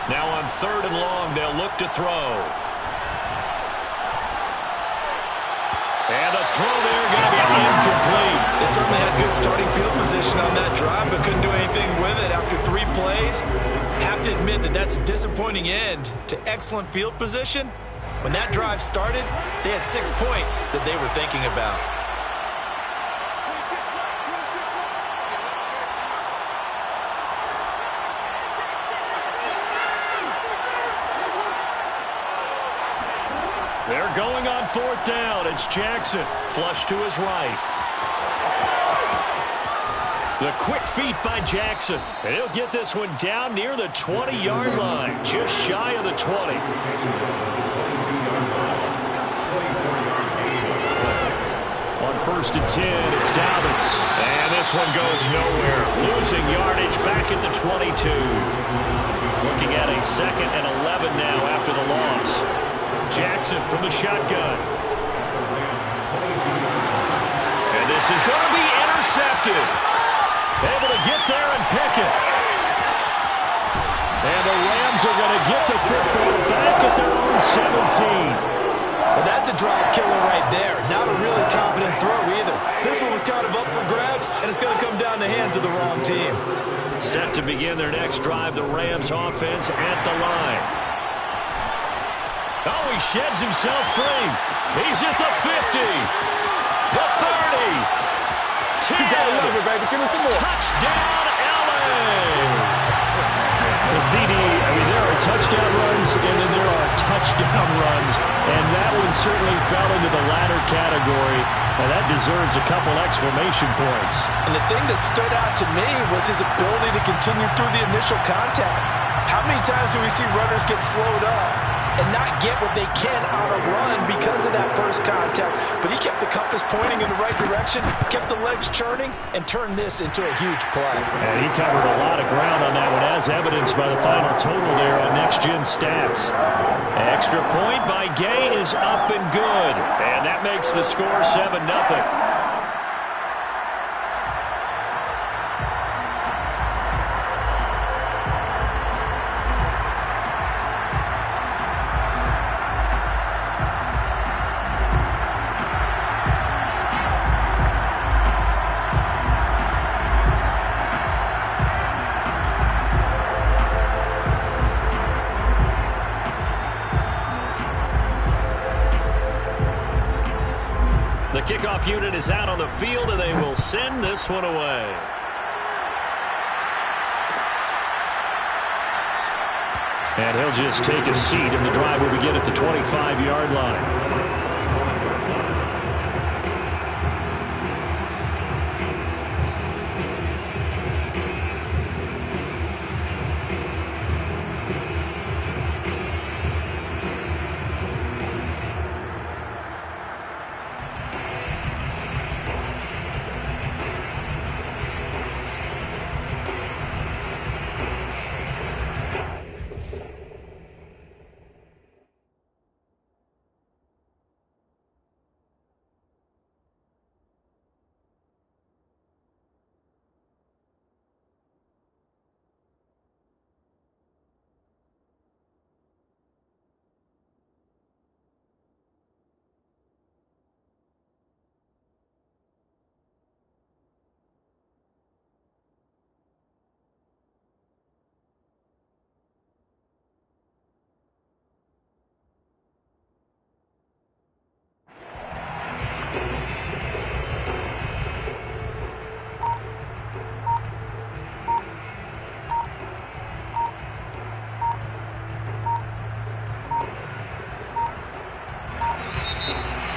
Now on 3rd and long, they'll look to throw. And a throw there going to be incomplete. They certainly had good starting field position on that drive, but couldn't do anything with it after 3 plays. Have to admit that that's a disappointing end to excellent field position. When that drive started, they had 6 points that they were thinking about. They're going on 4th down. It's Jackson. Flush to his right. The quick feet by Jackson. And he'll get this one down near the 20-yard line. Just shy of the 20. On 1st and 10, it's Dobbins. And this one goes nowhere. Losing yardage back at the 22. Looking at a 2nd and 11 now after the loss. Jackson from the shotgun. And this is going to be intercepted. Able to get there and pick it. And the Rams are going to get the 5th back at their own 17. Well, that's a drive killer right there. Not a really confident throw either. This one was kind of up for grabs, and it's going to come down the hands of the wrong team. Set to begin their next drive, the Rams offense at the line. Oh, he sheds himself free. He's at the 50. The 30. 10. You gotta love it, baby. Give me some more. Touchdown, LA. The CD, I mean, there are touchdown runs, and then there are touchdown runs. And that one certainly fell into the latter category. And that deserves a couple exclamation points. And the thing that stood out to me was his ability to continue through the initial contact. How many times do we see runners get slowed up and not get what they can on a run because of that first contact? But he kept the compass pointing in the right direction, kept the legs churning, and turned this into a huge play. And he covered a lot of ground on that one, as evidenced by the final total there on Next Gen Stats. Extra point by Gay is up and good. And that makes the score 7-0. The kickoff unit is out on the field, and they will send this one away. And he'll just take a seat, and the drive will begin at the 25-yard line.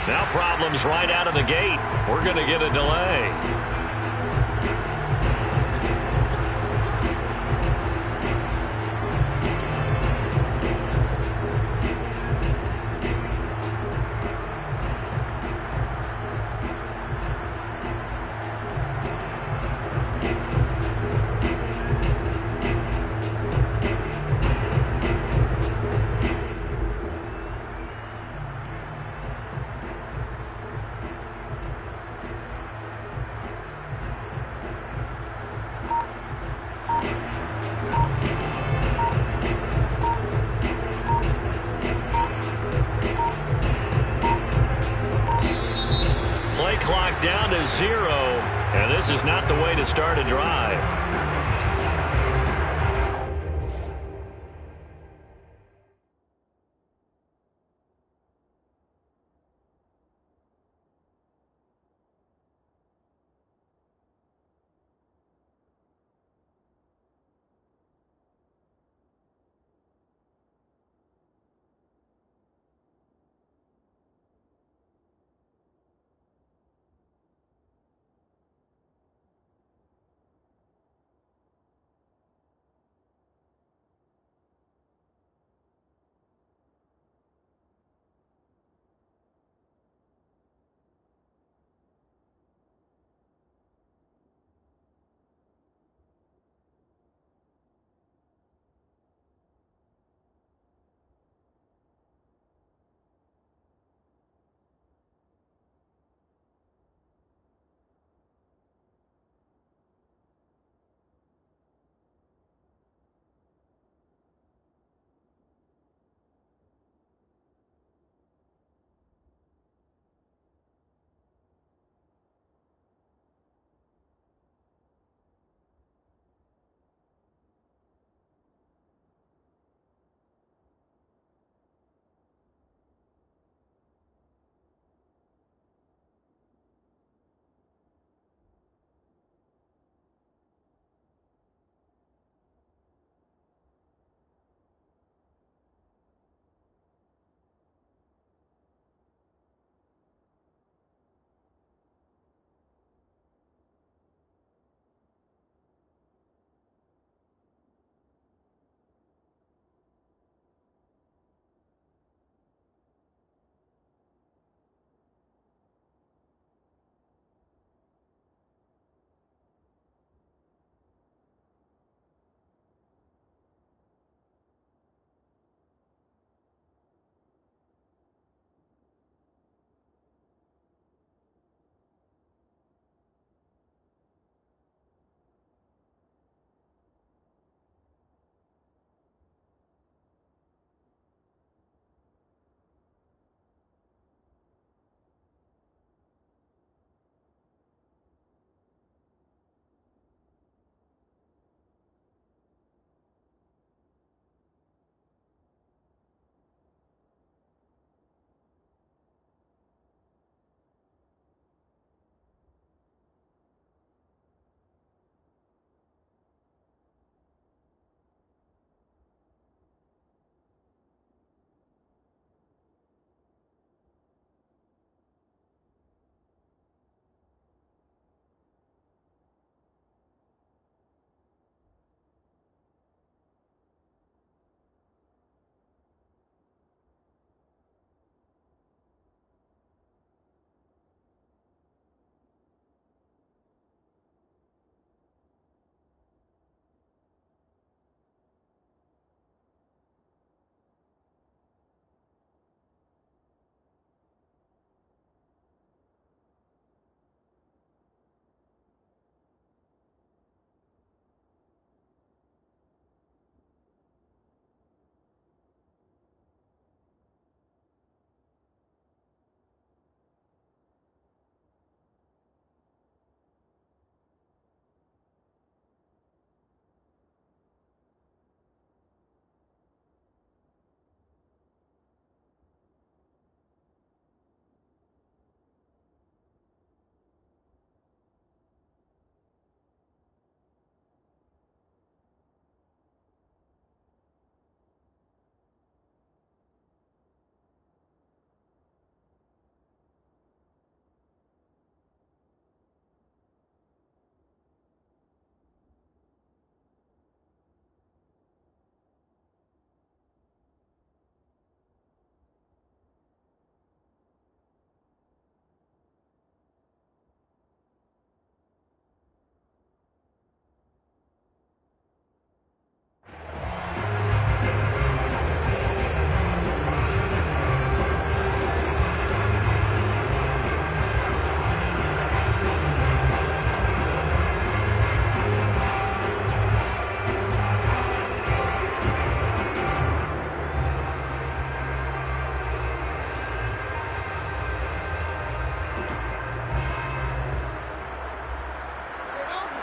Now problems right out of the gate. We're going to get a delay. Play clock down to 0, and this is not the way to start a drive.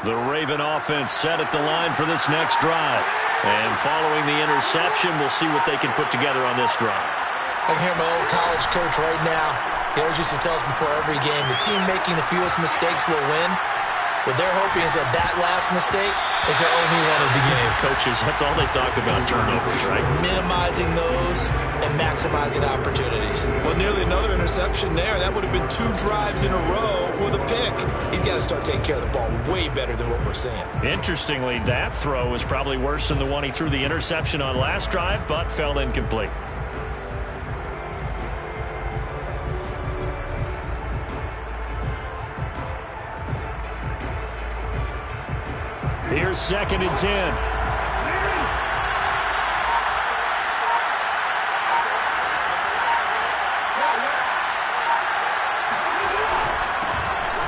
The Raven offense set at the line for this next drive. And following the interception, we'll see what they can put together on this drive. I can hear my old college coach right now. He always used to tell us before every game, the team making the fewest mistakes will win. What they're hoping is that last mistake is their only one of the game. Coaches, that's all they talk about, turnovers, right? Minimizing those and maximizing opportunities. Well, nearly another interception there. That would have been 2 drives in a row with a pick. He's got to start taking care of the ball way better than what we're seeing. Interestingly, that throw was probably worse than the one he threw the interception on last drive, but fell incomplete. Here's 2nd and 10.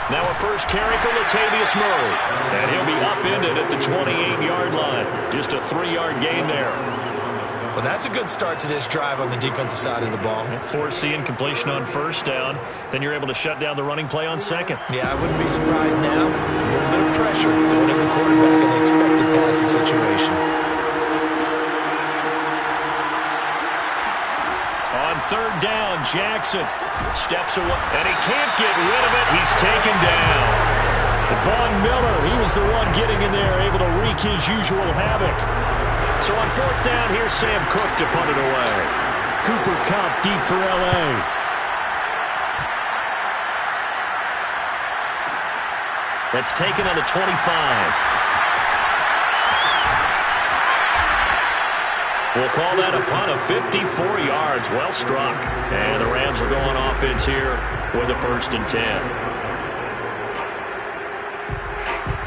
Now a first carry for Latavius Murray. And he'll be upended at the 28-yard line. Just a 3-yard gain there. Well, that's a good start to this drive on the defensive side of the ball. Force the incompletion on first down. Then you're able to shut down the running play on second. Yeah, I wouldn't be surprised now. A little bit of pressure going at the quarterback in the expected passing situation. On 3rd down, Jackson steps away, and he can't get rid of it. He's taken down. Von Miller, he was the one getting in there, able to wreak his usual havoc. So on 4th down, here's Sam Cook to punt it away. Cooper Kupp deep for L.A. That's taken on the 25. We'll call that a punt of 54 yards. Well struck. And the Rams are going offense here with a 1st and 10.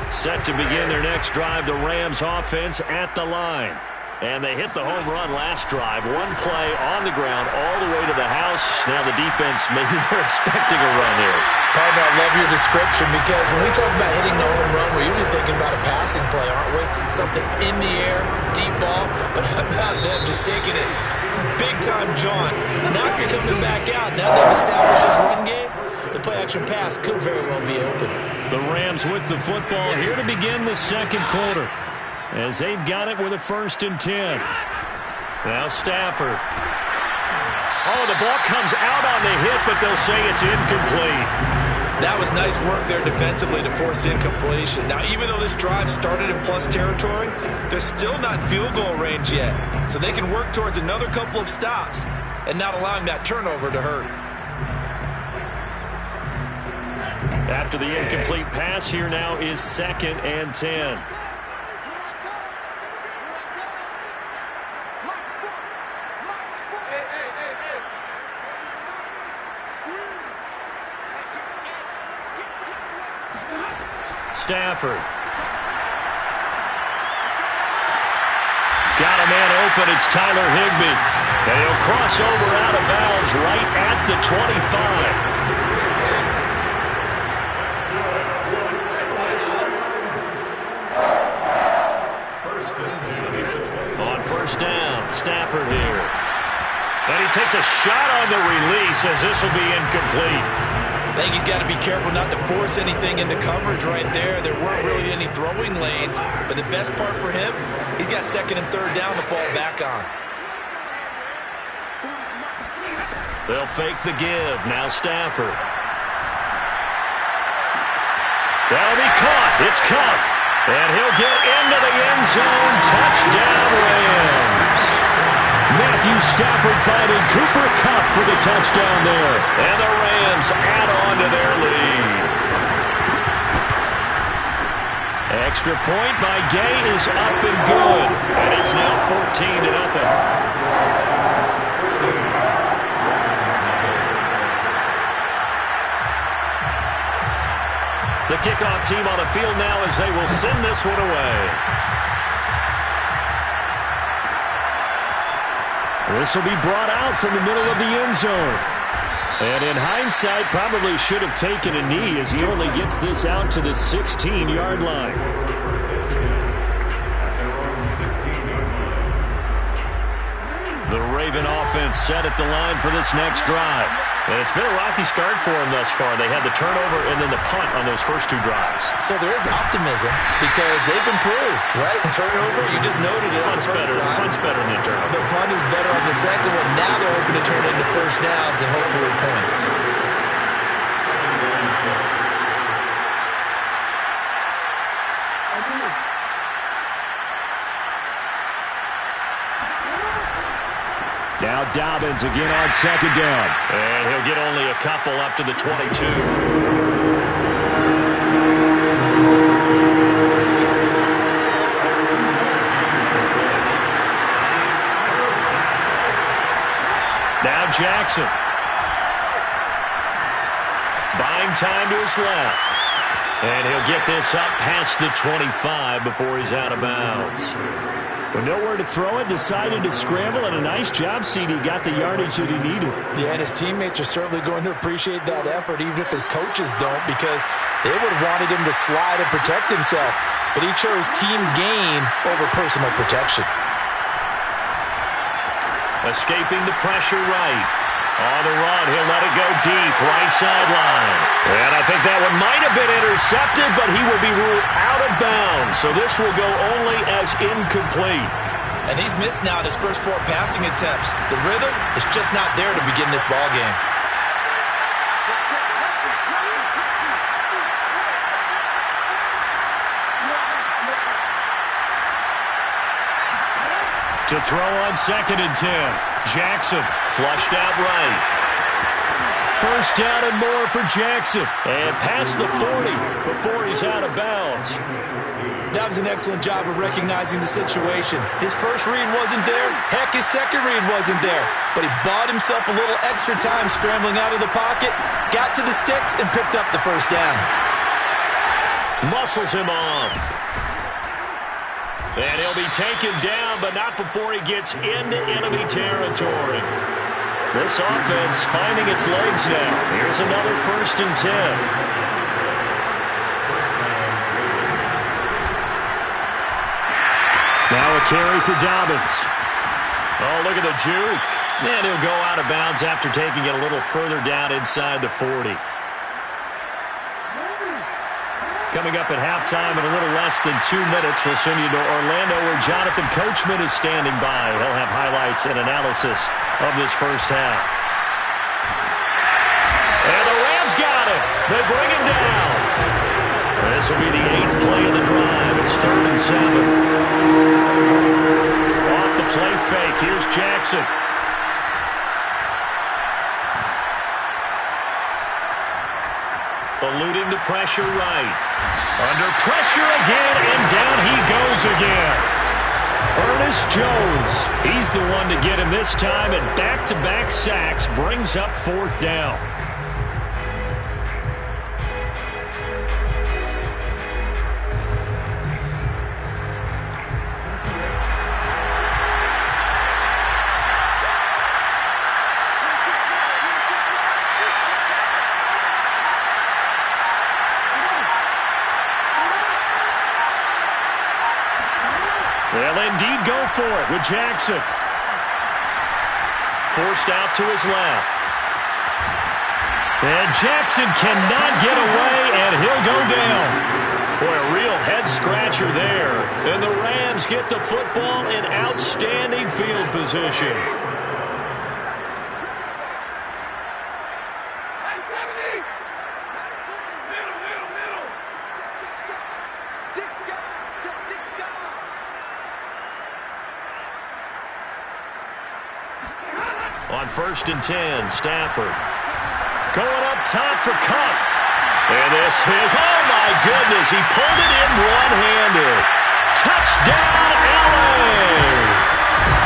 Set to begin their next drive, the Rams offense at the line. And they hit the home run last drive. One play on the ground all the way to the house. Now the defense, maybe they're expecting a run here. Partner, I love your description because when we talk about hitting the home run, we're usually thinking about a passing play, aren't we? Something in the air, deep ball. But how about them just taking it big-time jaunt? Now if you're coming back out, now they've established this run game, the play-action pass could very well be open. The Rams with the football here to begin the 2nd quarter, as they've got it with a 1st and 10. Now Stafford. Oh, the ball comes out on the hit, but they'll say it's incomplete. That was nice work there defensively to force incompletion. Now, even though this drive started in plus territory, they're still not in field goal range yet. So they can work towards another couple of stops and not allowing that turnover to hurt. After the incomplete pass, here now is 2nd and 10. Stafford. Got a man open. It's Tyler Higbee. And he'll cross over out of bounds right at the 25. On 1st down, Stafford here. And he takes a shot on the release as this will be incomplete. I think he's got to be careful not to force anything into coverage right there. There weren't really any throwing lanes, but the best part for him, he's got 2nd and 3rd down to fall back on. They'll fake the give. Now Stafford. That'll be caught. It's caught. And he'll get into the end zone. Touchdown, Rams. Matthew Stafford finding Cooper Kupp for the touchdown there. And the Rams add on to their lead. Extra point by Gay is up and good. And it's now 14-0. The kickoff team on the field now as they will send this one away. This will be brought out from the middle of the end zone. And in hindsight, probably should have taken a knee as he only gets this out to the 16-yard line. The Raven offense set at the line for this next drive. And it's been a rocky start for them thus far. They had the turnover and then the punt on those first 2 drives. So there is optimism because they've improved, right? Turnover, you just noted it. Punt's better than the turnover. The punt is better on the second one. Now they're hoping to turn it into first downs and hopefully points. Now Dobbins again on second down. And he'll get only a couple up to the 22. Now Jackson. Buying time to his left. And he'll get this up past the 25 before he's out of bounds. With nowhere to throw it, decided to scramble, and a nice job, CD. Got the yardage that he needed. Yeah, and his teammates are certainly going to appreciate that effort, even if his coaches don't, because they would have wanted him to slide and protect himself. But he chose team gain over personal protection. Escaping the pressure right. On the run, he'll let it go deep, right sideline. And I think that one might have been intercepted, but he will be ruled out of bounds. So this will go only as incomplete. And he's missed now in his first 4 passing attempts. The rhythm is just not there to begin this ball game. To throw on 2nd and 10. Jackson flushed out right. First down and more for Jackson. And past the 40 before he's out of bounds. That was an excellent job of recognizing the situation. His first read wasn't there. Heck, his second read wasn't there. But he bought himself a little extra time scrambling out of the pocket, got to the sticks, and picked up the first down. Muscles him off. And he'll be taken down, but not before he gets into enemy territory. This offense finding its legs now. Here's another 1st and 10. Now a carry for Dobbins. Oh, look at the juke. And he'll go out of bounds after taking it a little further down inside the 40. Coming up at halftime in a little less than 2 minutes, we'll send you to Orlando where Jonathan Coachman is standing by. He'll have highlights and analysis of this first half. And the Rams got him. They bring him down. This will be the 8th play of the drive. It's 3rd and 7. Off the play fake. Here's Jackson. Eluding the pressure right. Under pressure again, and down he goes again. Ernest Jones, he's the one to get him this time, and back-to-back sacks brings up 4th down. They'll indeed go for it with Jackson. Forced out to his left. And Jackson cannot get away, and he'll go down. Boy, a real head-scratcher there. And the Rams get the football in outstanding field position. On 1st and 10, Stafford. Going up top for Cup. And this is, oh my goodness, he pulled it in one-handed. Touchdown, LA!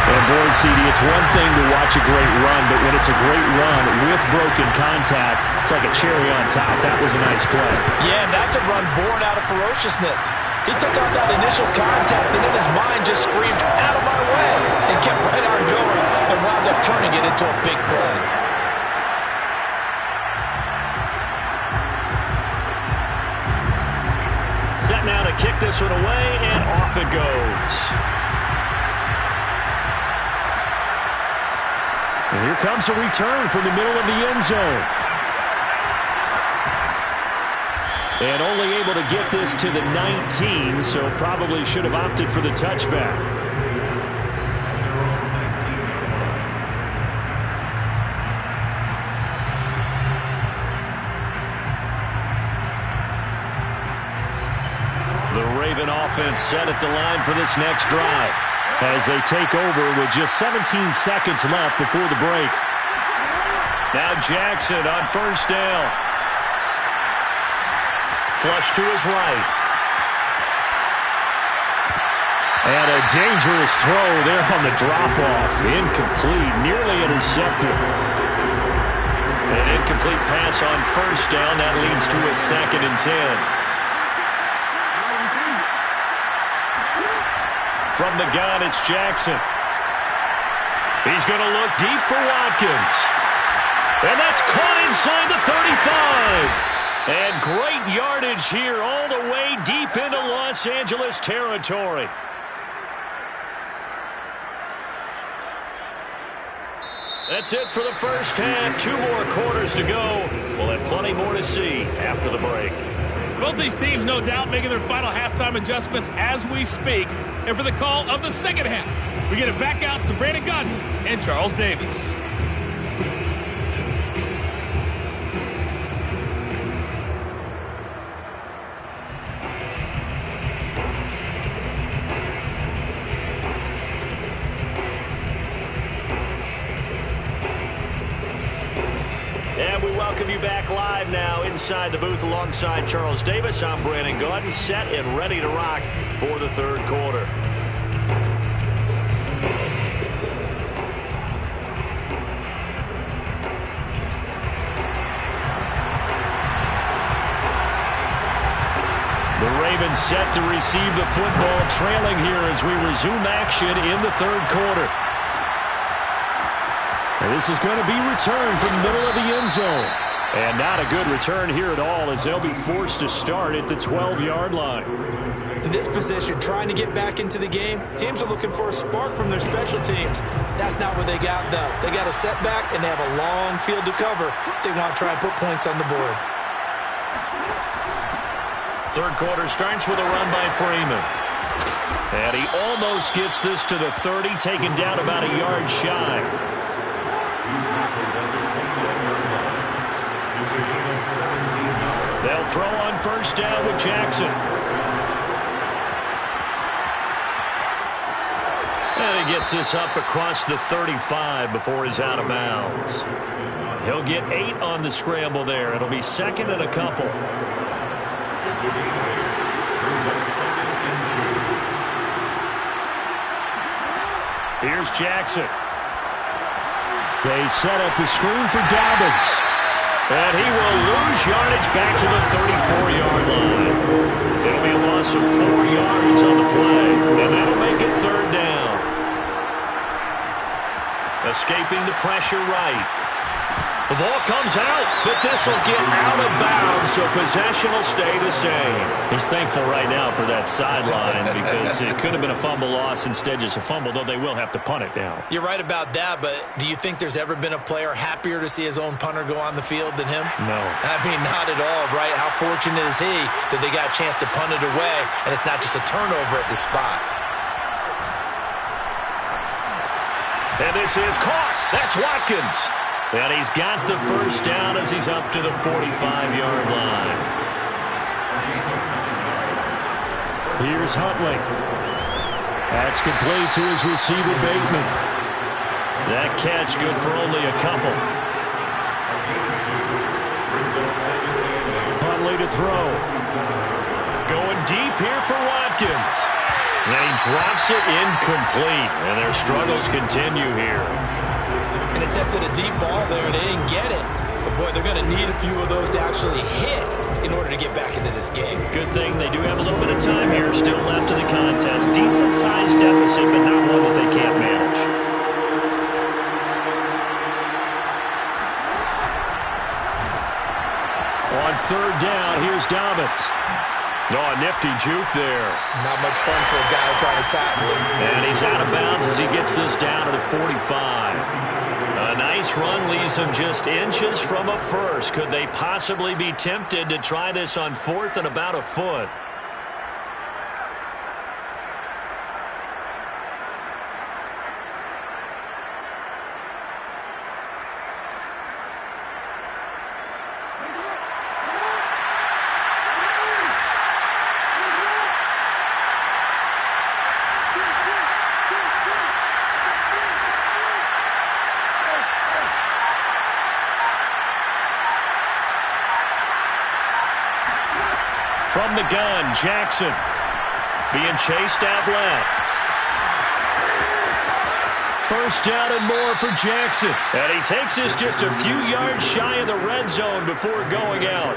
And boy, CD, it's one thing to watch a great run, but when it's a great run with broken contact, it's like a cherry on top. That was a nice play. Yeah, and that's a run born out of ferociousness. He took on that initial contact, and in his mind just screamed, out of my way, and kept right on going, and wound up turning it into a big play. Set now to kick this one away, and off it goes. And here comes a return from the middle of the end zone. And only able to get this to the 19, so probably should have opted for the touchback. The Raven offense set at the line for this next drive as they take over with just 17 seconds left before the break. Now Jackson on first down. Flush to his right. And a dangerous throw there on the drop-off. Incomplete, nearly intercepted. An incomplete pass on first down. That leads to a 2nd and 10. From the gun, it's Jackson. He's going to look deep for Watkins. And that's caught inside the 35. And great yardage here all the way deep into Los Angeles territory. That's it for the first half. 2 more quarters to go. We'll have plenty more to see after the break. Both these teams, no doubt, making their final halftime adjustments as we speak. And for the call of the second half, we get it back out to Brandon Gaudin and Charles Davis. And we welcome you back live now inside the booth alongside Charles Davis. I'm Brandon Gaudin, set and ready to rock for the third quarter. The Ravens set to receive the football, trailing here as we resume action in the third quarter. And this is going to be returned from the middle of the end zone. And not a good return here at all as they'll be forced to start at the 12-yard line. In this position, trying to get back into the game, teams are looking for a spark from their special teams. That's not what they got, though. They got a setback, and they have a long field to cover if they want to try and put points on the board. Third quarter starts with a run by Freeman. And he almost gets this to the 30, taken down about a yard shy. They'll throw on first down with Jackson. And he gets this up across the 35 before he's out of bounds. He'll get 8 on the scramble there. It'll be 2nd and a couple. Here's Jackson. They set up the screen for Dobbins. And he will lose yardage back to the 34-yard line. It'll be a loss of 4 yards on the play. And that'll make it third down. Escaping the pressure right. The ball comes out, but this will get out of bounds, so possession will stay the same. He's thankful right now for that sideline because it could have been a fumble loss, instead just a fumble, though they will have to punt it down. You're right about that, but do you think there's ever been a player happier to see his own punter go on the field than him? No. I mean, not at all, right? How fortunate is he that they got a chance to punt it away, and it's not just a turnover at the spot. And this is caught. That's Watkins. And he's got the first down as he's up to the 45-yard line. Here's Huntley. That's complete to his receiver, Bateman. That catch good for only a couple. Huntley to throw. Going deep here for Watkins. And he drops it incomplete. And their struggles continue here. And attempted a deep ball there, and they didn't get it. But, boy, they're going to need a few of those to actually hit in order to get back into this game. Good thing they do have a little bit of time here still left in the contest. Decent-sized deficit, but not one that they can't manage. On third down, here's Dobbins. Oh, a nifty juke there. Not much fun for a guy trying to tackle him. And he's out of bounds as he gets this down to the 45. A nice run leaves them just inches from a first. Could they possibly be tempted to try this on 4th and about a foot? From the gun, Jackson being chased out left. First down and more for Jackson. And he takes this just a few yards shy of the red zone before going out.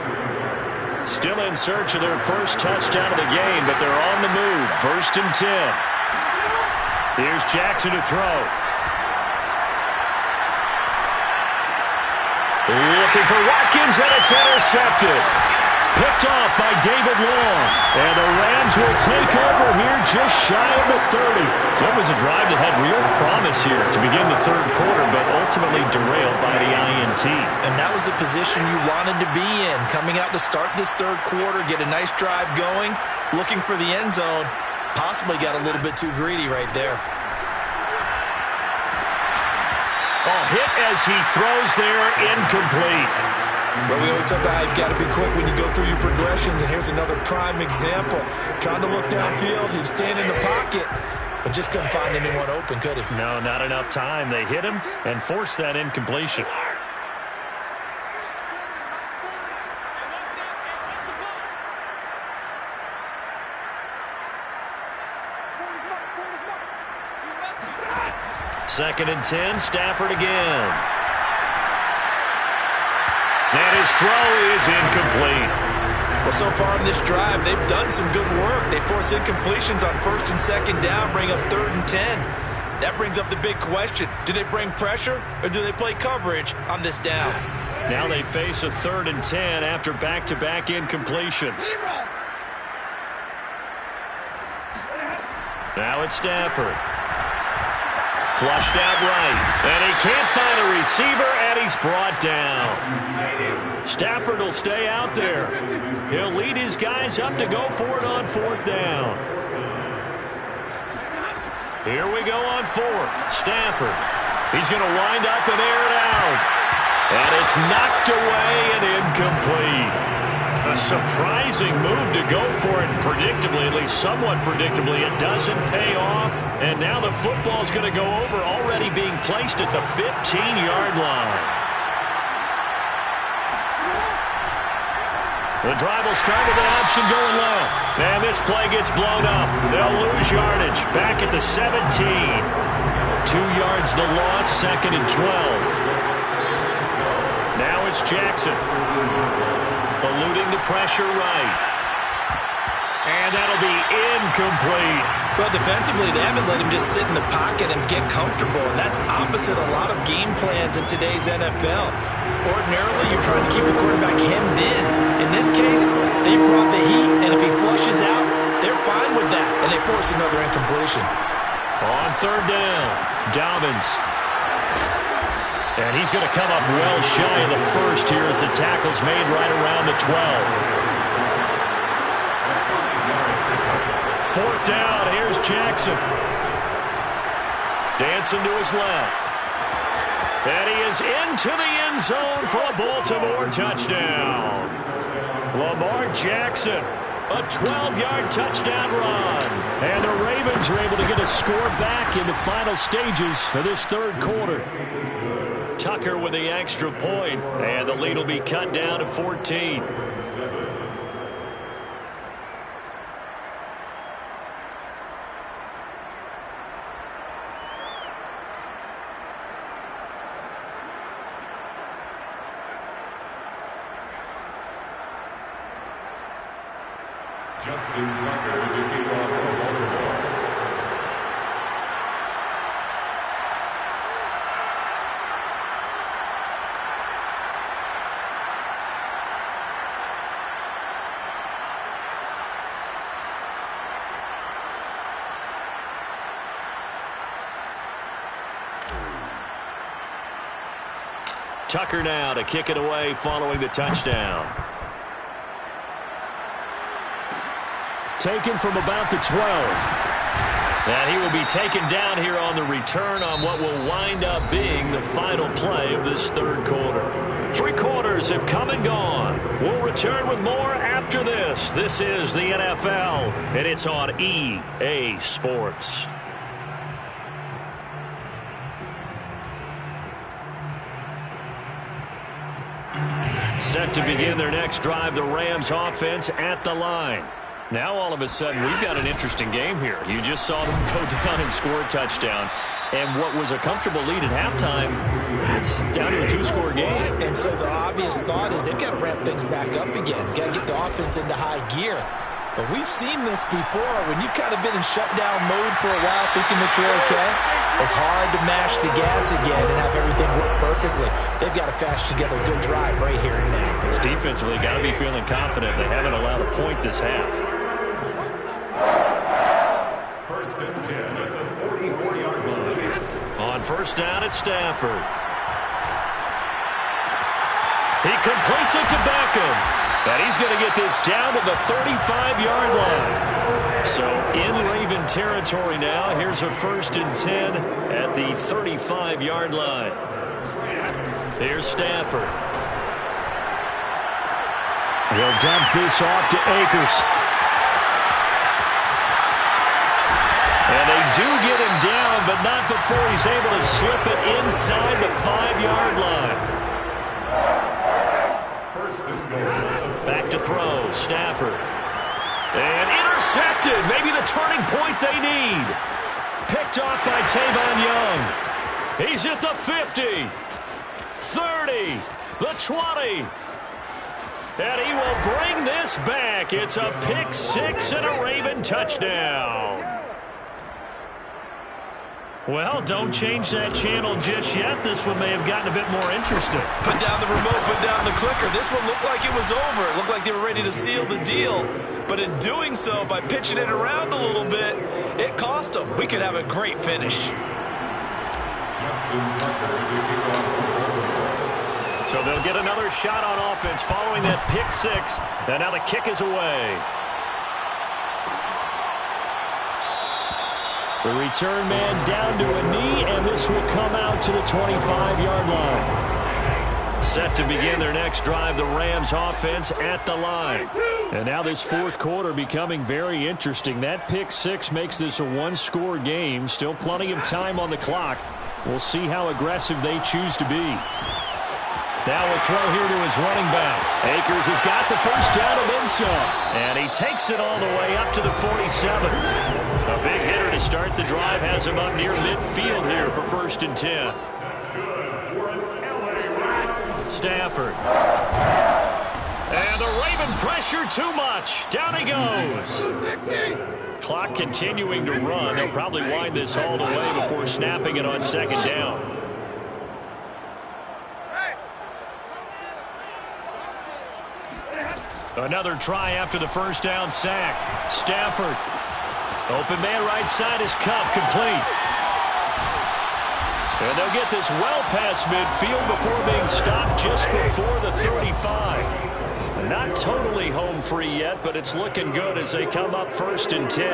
Still in search of their first touchdown of the game, but they're on the move. 1st and 10. Here's Jackson to throw. Looking for Watkins, and it's intercepted. Picked off by David Long. And the Rams will take over here just shy of the 30. So it was a drive that had real promise here to begin the 3rd quarter, but ultimately derailed by the INT. And that was the position you wanted to be in. Coming out to start this 3rd quarter, get a nice drive going, looking for the end zone. Possibly got a little bit too greedy right there. Hit as he throws there, incomplete. But we always talk about how you've got to be quick when you go through your progressions, and here's another prime example. Trying to look downfield, he was standing in the pocket, but just couldn't find anyone open, could he? No, not enough time. They hit him and forced that incompletion. Second and 10, Stafford again. And his throw is incomplete. Well, so far in this drive, they've done some good work. They force incompletions on 1st and 2nd down, bring up 3rd and 10. That brings up the big question. Do they bring pressure, or do they play coverage on this down? Now they face a 3rd and 10 after back-to-back incompletions. Now it's Stafford. Flushed out right. And he can't find a receiver, and he's brought down. Stafford will stay out there. He'll lead his guys up to go for it on 4th down. Here we go on 4th. Stafford. He's going to wind up and air it out. And it's knocked away and incomplete. A surprising move to go for it predictably, at least somewhat predictably. It doesn't pay off, and now the football's going to go over, already being placed at the 15-yard line. The drive will start with an option going left. And this play gets blown up. They'll lose yardage. Back at the 17. 2 yards the loss, 2nd and 12. Now it's Jackson. Eluding the pressure right. And that'll be incomplete. Well, defensively, they haven't let him just sit in the pocket and get comfortable, and that's opposite a lot of game plans in today's NFL. Ordinarily, you're trying to keep the quarterback hemmed in. In this case, they brought the heat, and if he flushes out, they're fine with that, and they force another incompletion. On 3rd down, Dobbins. And he's going to come up well shy of the first here as the tackle's made right around the 12. 4th down, here's Jackson. Dancing to his left. And he is into the end zone for a Baltimore touchdown. Lamar Jackson, a 12-yard touchdown run. And the Ravens are able to get a score back in the final stages of this 3rd quarter. Tucker with the extra point, and the lead will be cut down to 14. Justin Tucker to kick off for Baltimore. Tucker now to kick it away following the touchdown. Taken from about the 12. And he will be taken down here on the return on what will wind up being the final play of this third quarter. 3 quarters have come and gone. We'll return with more after this. This is the NFL, and it's on EA Sports. Set to begin their next drive, the Rams offense at the line. Now, all of a sudden, we've got an interesting game here. You just saw them go down and score a touchdown. And what was a comfortable lead at halftime, it's down to a 2-score game. And so the obvious thought is they've got to ramp things back up again. Got to get the offense into high gear. But we've seen this before. When you've kind of been in shutdown mode for a while thinking that you're okay, it's hard to mash the gas again and have everything work perfectly. They've got to fast together a good drive right here and now. It's defensively got to be feeling confident. They haven't allowed a point this half. First and 10 at the 44-yard line. On first down, it's Stafford. He completes it to Beckham. And he's going to get this down to the 35-yard line. So in Raven territory now. Here's a first and 10 at the 35-yard line. Here's Stafford. He'll dump this off to Akers. And they do get him down, but not before he's able to slip it inside the 5-yard line. First and goal. Back to throw, Stafford. And intercepted, maybe the turning point they need. Picked off by Tavon Young. He's at the 50, 30, the 20. And he will bring this back. It's a pick 6 and a Raven touchdown. Well, don't change that channel just yet. This one may have gotten a bit more interesting. Put down the remote, put down the clicker. This one looked like it was over. It looked like they were ready to seal the deal. But in doing so, by pitching it around a little bit, it cost them. We could have a great finish. Justin Tucker to kick off for Baltimore. So they'll get another shot on offense following that pick 6. And now the kick is away. The return man down to a knee, and this will come out to the 25-yard line. Set to begin their next drive, the Rams offense at the line. And now this fourth quarter becoming very interesting. That pick 6 makes this a 1-score game. Still plenty of time on the clock. We'll see how aggressive they choose to be. Now we'll throw here to his running back. Akers has got the first down and then some. And he takes it all the way up to the 47. A big hitter to start the drive has him up near midfield here for first and 10. That's good for an LA Rams. Stafford. And the Raven pressure too much. Down he goes. Clock continuing to run. They'll probably wind this all the way before snapping it on second down. Another try after the first down sack. Stafford. Open man right side is Cup, complete. And they'll get this well past midfield before being stopped just before the 35. Not totally home free yet, but it's looking good as they come up first and 10.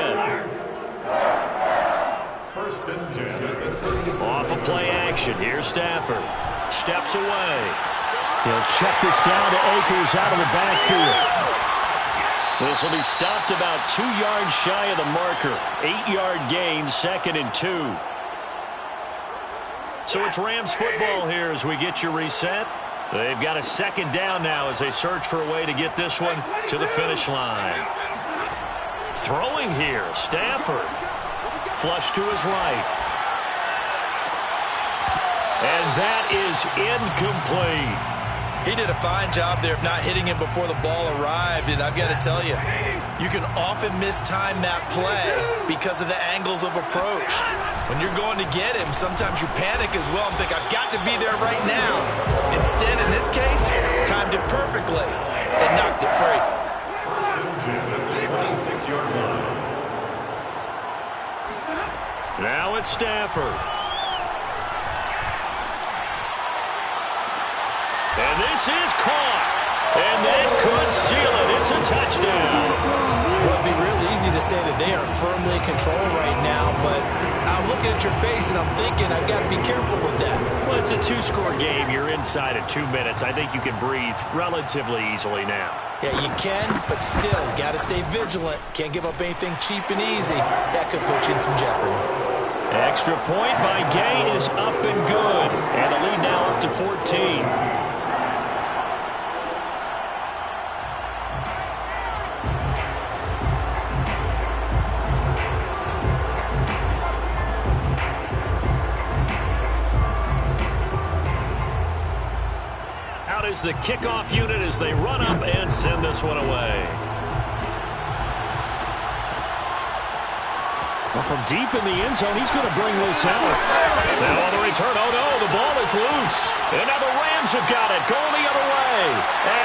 First and 10. Off of play action. Here's Stafford. Steps away. He'll check this down to Akers out of the backfield. This will be stopped about 2 yards shy of the marker. 8-yard gain, second and 2. So it's Rams football here as we get you reset. They've got a second down now as they search for a way to get this one to the finish line. Throwing here, Stafford. Flush to his right. And that is incomplete. He did a fine job there of not hitting him before the ball arrived, and I've got to tell you, you can often mistime that play because of the angles of approach. When you're going to get him, sometimes you panic as well and think, I've got to be there right now. Instead, in this case, timed it perfectly and knocked it free. First and 10 at the 26-yard line. Now it's Stafford. And this is caught. And that could seal it. It's a touchdown. Well, it'd be real easy to say that they are firmly in control right now, but I'm looking at your face and I'm thinking I've got to be careful with that. Well, it's a two-score game. You're inside of 2 minutes. I think you can breathe relatively easily now. Yeah, you can, but still, you got to stay vigilant. Can't give up anything cheap and easy. That could put you in some jeopardy. Extra point by Gay is up and good. And the lead now up to 14. Is the kickoff unit as they run up and send this one away. Well, from deep in the end zone, he's going to bring this out. Now on the return, oh no, the ball is loose. And now the Rams have got it, going the other way. And